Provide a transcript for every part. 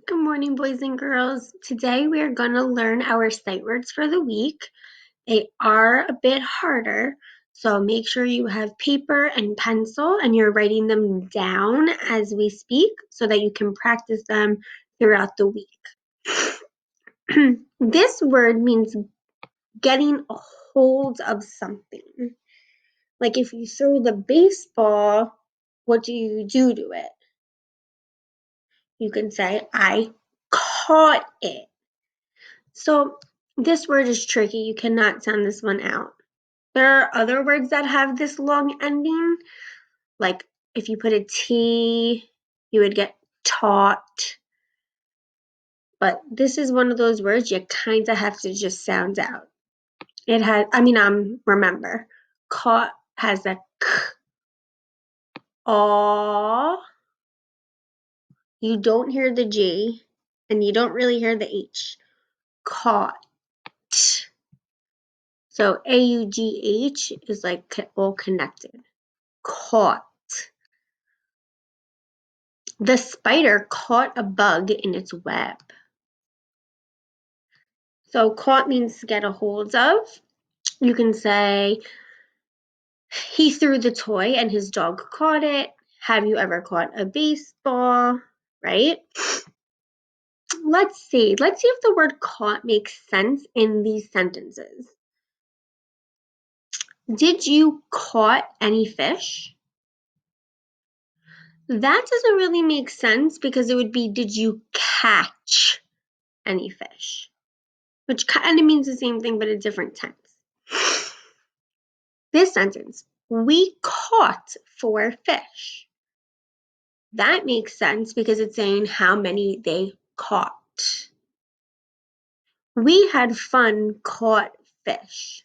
Good morning, boys and girls. Today we are going to learn our sight words for the week. They are a bit harder, so make sure you have paper and pencil and you're writing them down as we speak so that you can practice them throughout the week. This word means getting a hold of something. Like if you throw the baseball, what do you do to it? You can say, I caught it. So this word is tricky. You cannot sound this one out. There are other words that have this long ending. Like if you put a T, you would get taught. But this is one of those words you kind of have to just sound out. Remember, caught has a k. Aw. You don't hear the G, and you don't really hear the H. Caught. So AUGH is like all connected. Caught. The spider caught a bug in its web. So caught means to get a hold of. You can say, he threw the toy and his dog caught it. Have you ever caught a baseball? Right? Let's see if the word caught makes sense in these sentences. Did you caught any fish? That doesn't really make sense because it would be, did you catch any fish? Which kind of means the same thing but a different tense. This sentence, we caught 4 fish. That makes sense because it's saying how many they caught. We had fun caught fish.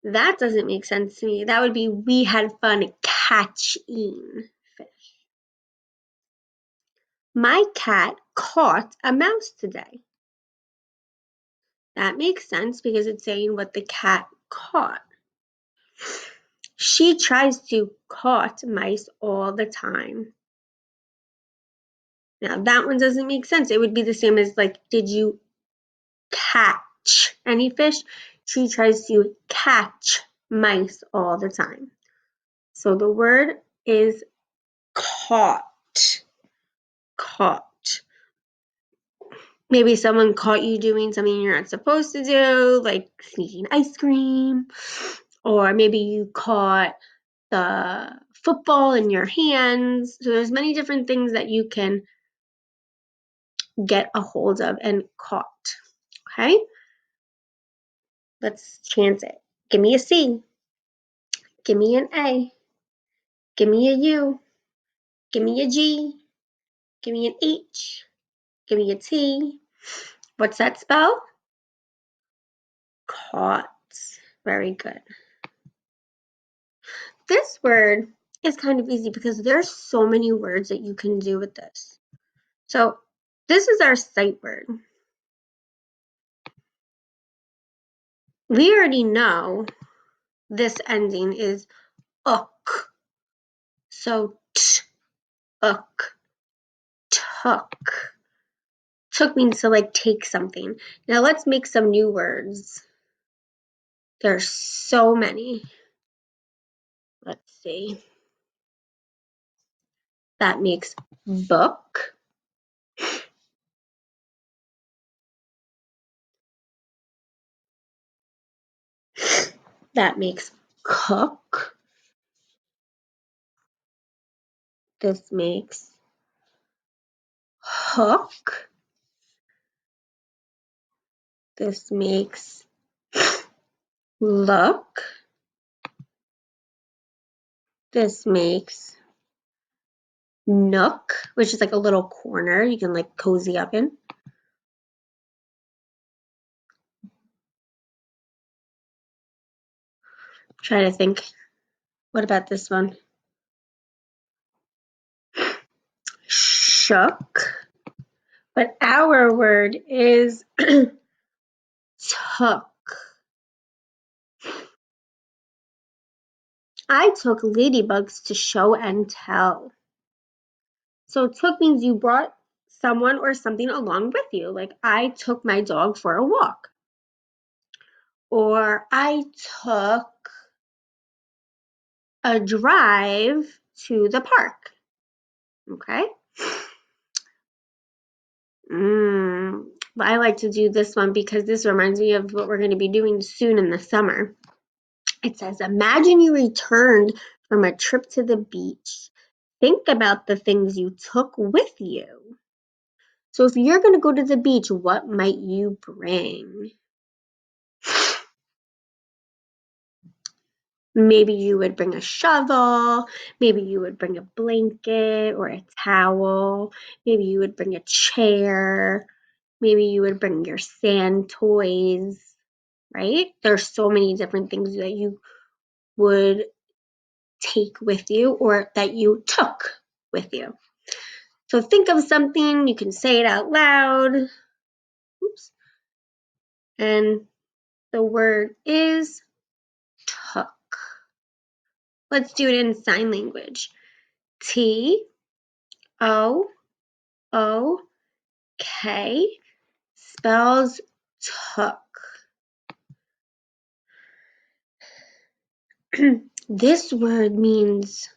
That doesn't make sense to me. That would be we had fun catching fish. My cat caught a mouse today. That makes sense because it's saying what the cat caught. She tries to caught mice all the time. Now that one doesn't make sense. It would be the same as like, did you catch any fish? She tries to catch mice all the time. So the word is caught. Caught. Maybe someone caught you doing something you're not supposed to do, like sneaking ice cream, or maybe you caught the football in your hands. So there's many different things that you can get a hold of and caught. Okay? Let's chance it. Give me a C. Give me an A. Give me a U. Give me a G. Give me an H. Give me a T. What's that spell? Caught. Very good. This word is kind of easy because there's so many words that you can do with this. So this is our sight word. We already know this ending is uk. So uk, tuck. Took means to like take something. Now let's make some new words. There's so many. Let's see. That makes book. That makes cook. This makes hook. This makes look. This makes nook, which is like a little corner you can like cozy up in. Try to think. What about this one? Shook. But our word is took. I took ladybugs to show and tell. So took means you brought someone or something along with you. Like I took my dog for a walk. Or I took a drive to the park. Okay? I like to do this one because this reminds me of what we're going to be doing soon in the summer. It says, imagine you returned from a trip to the beach. Think about the things you took with you. So if you're going to go to the beach, what might you bring? Maybe you would bring a shovel, maybe you would bring a blanket or a towel, maybe you would bring a chair, maybe you would bring your sand toys, right? There's so many different things that you would take with you or that you took with you. So think of something, you can say it out loud. Oops. And the word is took. Let's do it in sign language. T O O K spells took. This word means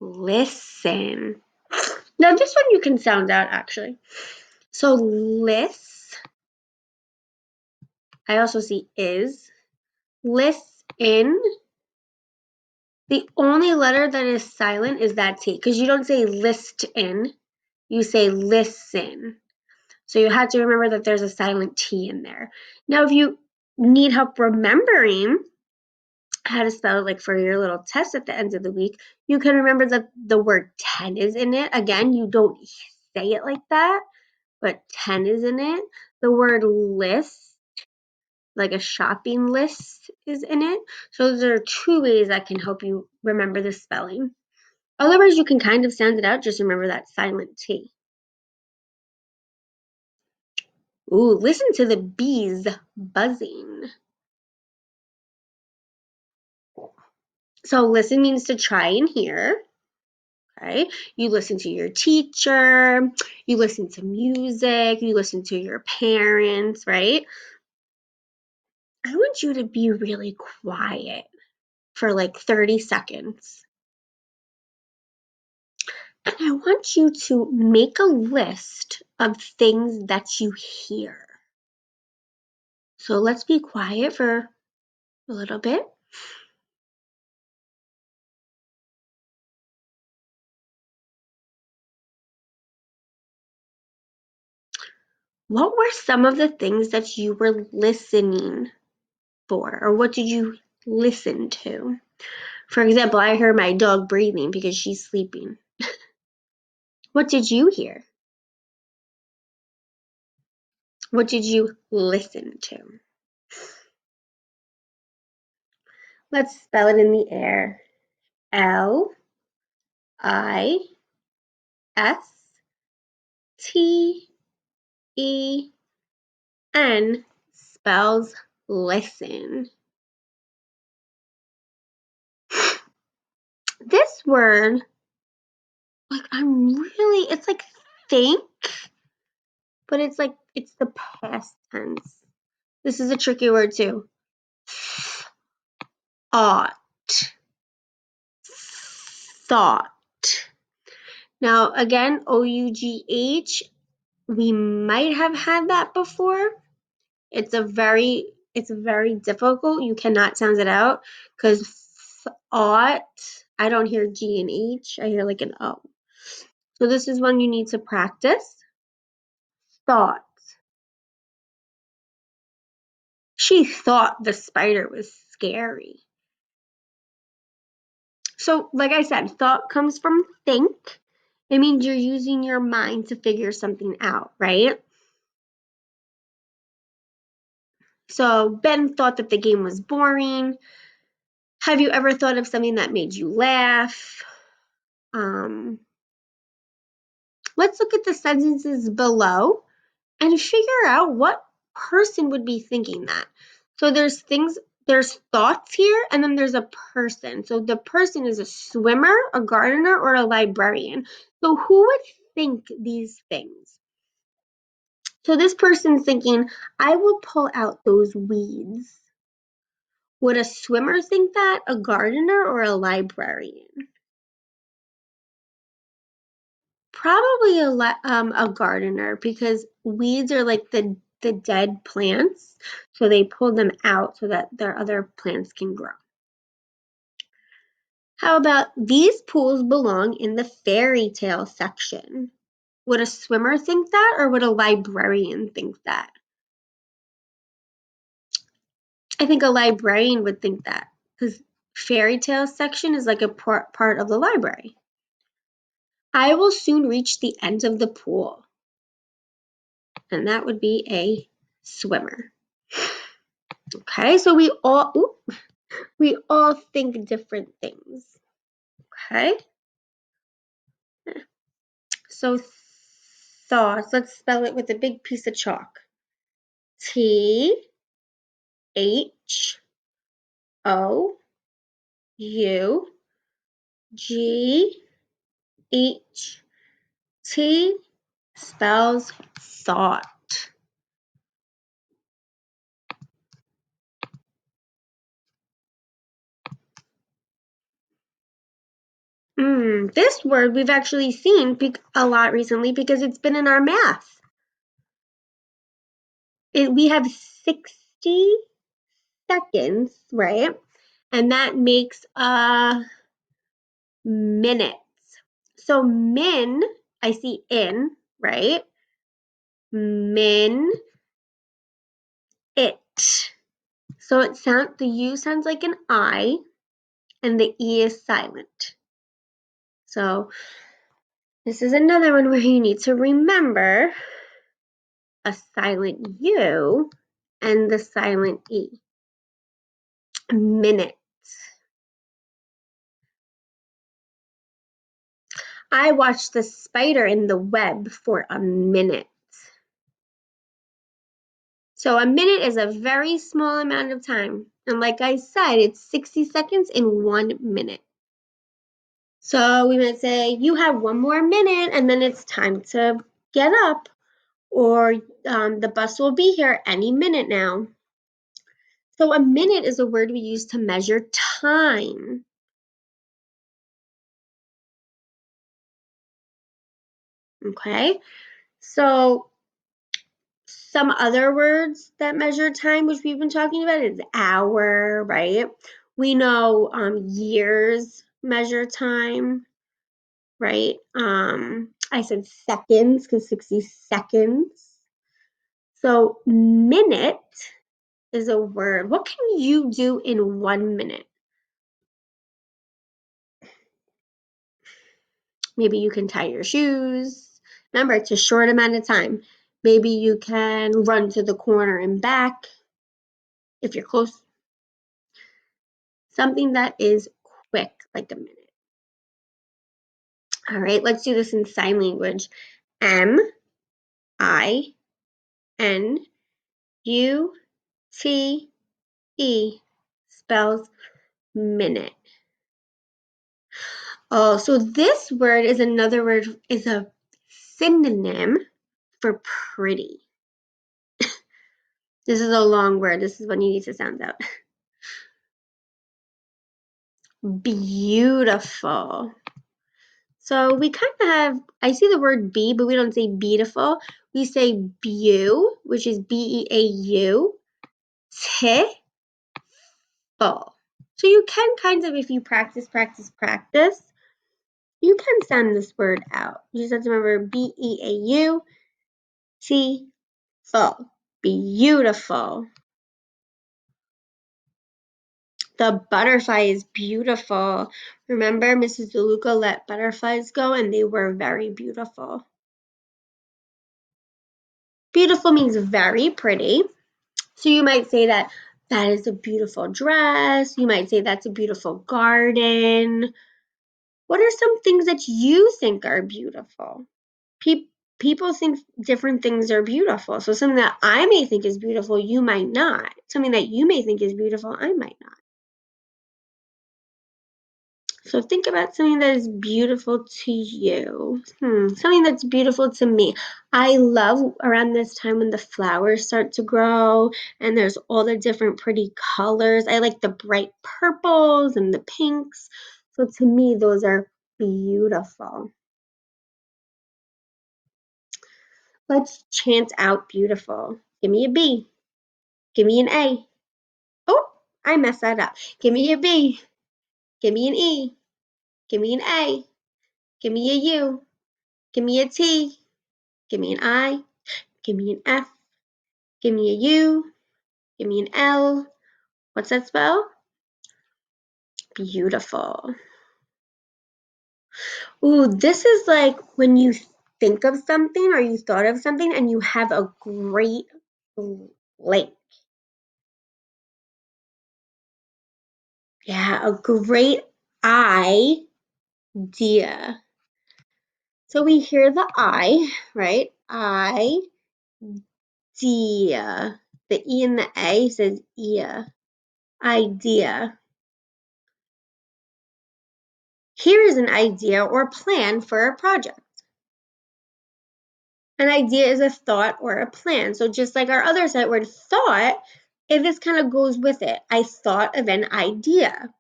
listen. Now this one you can sound out actually. So I also see is. Listen. The only letter that is silent is that T, because you don't say list in, you say listen. So you have to remember that there's a silent T in there. Now, if you need help remembering how to spell it, like for your little test at the end of the week, you can remember that the word 10 is in it. Again, you don't say it like that, but 10 is in it. The word list, like a shopping list, is in it. So those are two ways that can help you remember the spelling. Otherwise, you can kind of sound it out. Just remember that silent T. Ooh, listen to the bees buzzing. So listen means to try and hear. Okay. You listen to your teacher, you listen to music, you listen to your parents, right? I want you to be really quiet for like 30 seconds. And I want you to make a list of things that you hear. So let's be quiet for a little bit. What were some of the things that you were listening for, or what did you listen to? For example, I heard my dog breathing because she's sleeping. What did you hear? What did you listen to? Let's spell it in the air. Listen spells listen. This word, like it's like think, but it's the past tense. This is a tricky word too. Ought. Thought. Now again, OUGH, we might have had that before. It's very difficult. You cannot sound it out because ought, I don't hear G and H. I hear like an O. So this is one you need to practice. Thought. She thought the spider was scary. So, like I said, thought comes from think. It means you're using your mind to figure something out, right? So, Ben thought that the game was boring. Have you ever thought of something that made you laugh? Let's look at the sentences below and figure out what person would be thinking that. So there's things there's thoughts here, and then there's a person. So the person is a swimmer, a gardener, or a librarian. So who would think these things? So this person's thinking, I will pull out those weeds. Would a swimmer think that, a gardener, or a librarian? Probably a gardener, because weeds are like the dead plants, so they pull them out so that their other plants can grow. How about these pools belong in the fairy tale section? Would a swimmer think that, or would a librarian think that? I think a librarian would think that, because fairy tale section is like a part of the library. I will soon reach the end of the pool. And that would be a swimmer. Okay, so we all think different things. Okay? So thoughts, let's spell it with a big piece of chalk. T H O U G H T spells thought. This word we've actually seen a lot recently because it's been in our math. We have 60 seconds, right? And that makes a minute. So min, I see in, right? Min, it. So the U sounds like an I, and the E is silent. So this is another one where you need to remember a silent U and the silent E. Minute. I watched the spider in the web for a minute. So a minute is a very small amount of time. And like I said, it's 60 seconds in 1 minute. So we might say, you have 1 more minute and then it's time to get up, or the bus will be here any minute now. So a minute is a word we use to measure time. Okay, so some other words that measure time, which we've been talking about, is hour, right? We know years measure time, right? I said seconds because 60 seconds. So minute is a word. What can you do in 1 minute? Maybe you can tie your shoes. Remember, it's a short amount of time. Maybe you can run to the corner and back if you're close. Something that is quick, like a minute. All right, let's do this in sign language. MINUTE spells minute. Oh, so this word is another word, is a synonym for pretty. This is a long word. This is when you need to sound out. Beautiful. So we kind of have, I see the word be, but we don't say beautiful. We say beau, which is B-E-A-U, tiful. So you can kind of, if you practice, you can sound this word out. You just have to remember B-E-A-U, tiful, beautiful. The butterfly is beautiful. Remember, Mrs. DeLuca let butterflies go and they were very beautiful. Beautiful means very pretty. So you might say that is a beautiful dress. You might say that's a beautiful garden. What are some things that you think are beautiful? people think different things are beautiful. So something that I may think is beautiful, you might not. Something that you may think is beautiful, I might not. So think about something that is beautiful to you. Something that's beautiful to me. I love around this time when the flowers start to grow and there's all the different pretty colors. I like the bright purples and the pinks. So to me, those are beautiful. Let's chant out beautiful. Give me a B. Give me an A. Oh, I messed that up. Give me a B. Give me an E. Give me an A. Give me a U. Give me a T. Give me an I. Give me an F. Give me a U. Give me an L. What's that spell? Beautiful. Ooh, this is like when you think of something or you thought of something and you have a great lake. Yeah, a great idea. So we hear the I, right? Idea. The E and the A says ia. Idea. Here is an idea or plan for a project. An idea is a thought or a plan. So just like our other sight word thought, this kind of goes with it. I thought of an idea.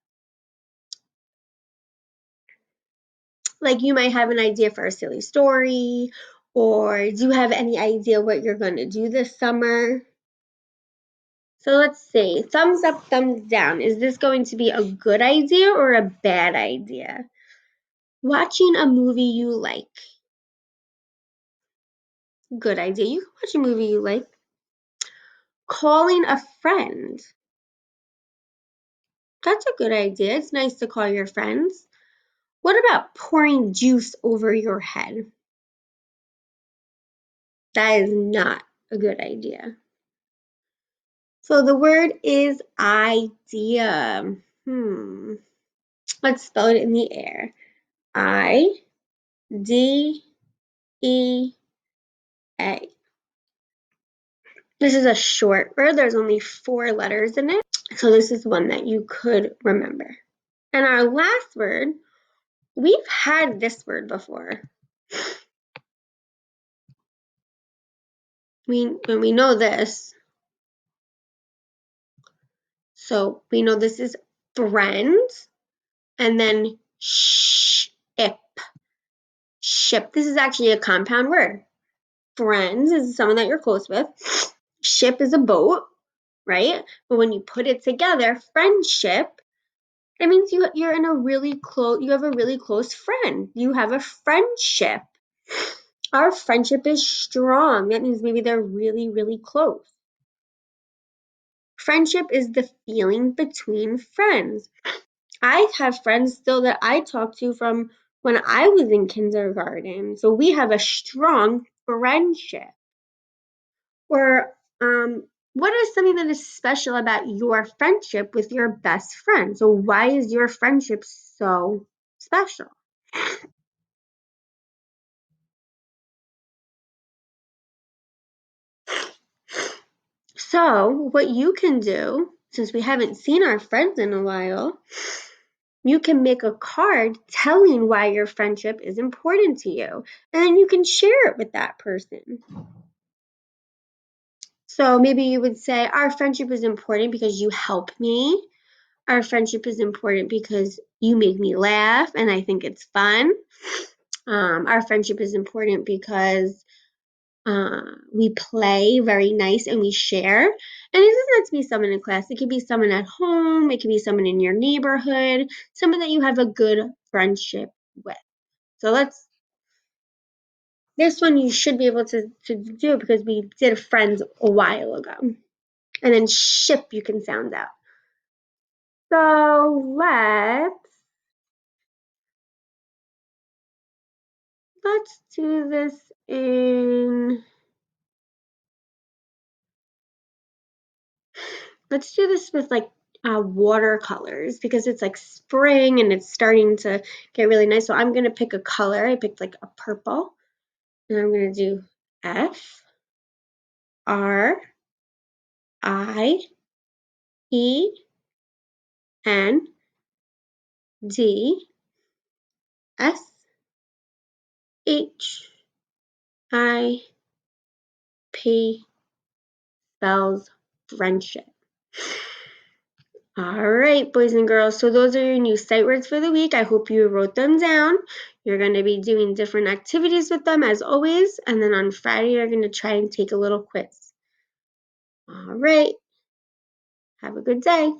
Like you might have an idea for a silly story, or do you have any idea what you're going to do this summer? So let's see. Thumbs up, thumbs down. Is this going to be a good idea or a bad idea? Watching a movie you like. Good idea. You can watch a movie you like. Calling a friend. That's a good idea. It's nice to call your friends. What about pouring juice over your head? That is not a good idea. So the word is idea. Let's spell it in the air. I D E A. This is a short word. There's only 4 letters in it. So this is one that you could remember. And our last word, we've had this word before. When we know this, so we know this is friends, and then ship. Ship. This is actually a compound word. Friends is someone that you're close with. Ship is a boat, right? But when you put it together, friendship, it means you're in a really close, you have a really close friend. You have a friendship. Our friendship is strong. That means maybe they're really, really close. Friendship is the feeling between friends. I have friends still that I talk to from when I was in kindergarten. So we have a strong friendship. Or what is something that is special about your friendship with your best friend? So why is your friendship so special? So what you can do, since we haven't seen our friends in a while, you can make a card telling why your friendship is important to you, and then you can share it with that person. So maybe you would say, our friendship is important because you help me. Our friendship is important because you make me laugh and I think it's fun. Our friendship is important because we play very nice and we share. And it doesn't have to be someone in class. It could be someone at home. It could be someone in your neighborhood, someone that you have a good friendship with. So this one you should be able to do because we did friends a while ago. And then ship you can sound out. So let's do this in, let's do this with like watercolors because it's like spring and it's starting to get really nice. So I'm going to pick a color. I picked like a purple And I'm going to do F, R, I, E, N, D, S, H, I, P spells friendship. All right, boys and girls, so those are your new sight words for the week. I hope you wrote them down. You're going to be doing different activities with them as always, and then on Friday you're going to try and take a little quiz. All right, have a good day.